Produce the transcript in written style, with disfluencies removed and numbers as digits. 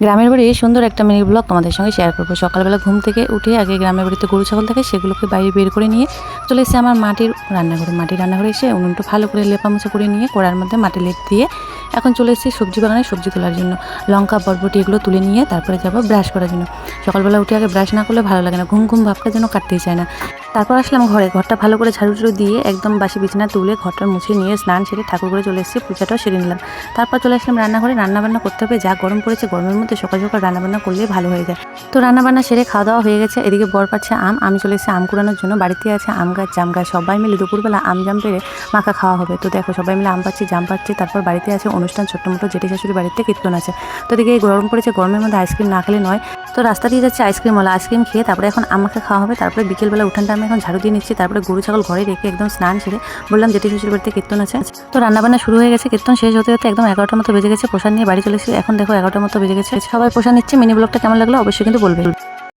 গ্রামের বাড়ি সুন্দর একটা মিনি ব্লগ তোমাদের সঙ্গে শেয়ার করবো। সকালবেলা ঘুম থেকে উঠে আগে গ্রামের বাড়িতে গরু ছাগল থাকে, সেগুলোকে বাইরে বের করে নিয়ে চলে এসে আমার মাটির রান্নাঘরে এসে উনুনটা ভালো করে লেপামোছা করে নিয়ে কড়ার মধ্যে মাটি লেপ দিয়ে এখন চলে এসেছি সবজি বাগানে সবজি তোলার জন্য। লঙ্কা বরবটি এগুলো তুলে নিয়ে তারপরে যাবো ব্রাশ করার জন্য। সকালবেলা উঠে আগে ব্রাশ না করলে ভালো লাগে না, ঘুম ঘুম ভাবটা যেন কাটতেই চায় না। তারপর আসলাম ঘরটা ভালো করে ঝাড়ু দিয়ে একদম বাসি বিছানা তুলে ঘরটা মুছে নিয়ে স্নান সেরে ঠাকুর করে চলে এসেছি, পূজাটাও সেরে নিলাম। তারপর চলে আসলাম রান্নাঘরে, রান্নাবান্না করতে হবে। যা গরম পড়েছে, গরমের মধ্যে সকাল সকাল রান্নাবান্না করলেই ভালো হয়ে যায়। তো রান্নাবান্না সেরে খাওয়া দাওয়া হয়ে গেছে। এদিকে বর পাচ্ছে আম, আমি চলে এসেছি আম কুড়ানোর জন্য। বাড়িতে আছে আম গাছ, জাম গাছ, সবাই মিলে দুপুরবেলা আম জাম পেরে মাখা খাওয়া হবে। তো দেখো সবাই মিলে আম পাচ্ছি, জাম পাচ্ছি। তারপর বাড়িতে আছে অনুষ্ঠান, ছোট্ট মোটো জেঠি শাশুড়ি বাড়িতে কীর্তন আছে। তো এদিকে এই গরম পড়েছে, গরমের মধ্যে আইসক্রিম না খেলে নয়। তো রাস্তা দিয়ে যাচ্ছে আইসক্রিমওয়ালা, আইসক্রিম খেয়ে তারপরে এখন আমাকে খাওয়া হবে। তারপরে বিকেলবেলা উঠানটা আমি এখন ঝাড়ু দিয়ে নিচ্ছি। তারপরে গরু ছাগল ঘরে রেখে একদম স্নান সেরে বললাম জেঠি শ্বশুর বাড়িতে কীর্তন আছে। তো রান্নাবান্না শুরু হয়ে গেছে, কীর্তন শেষ হতে হতে একদম 11টার মতো বেজে গেছে। প্রসাদ নিয়ে বাড়ি চলে এসেছি। এখন দেখো 11টার মতো বেজে গেছে, সবাই প্রসাদ নিচ্ছে। মিনি ব্লগটা কেমন লাগলো অবশ্যই কিন্তু বলবে।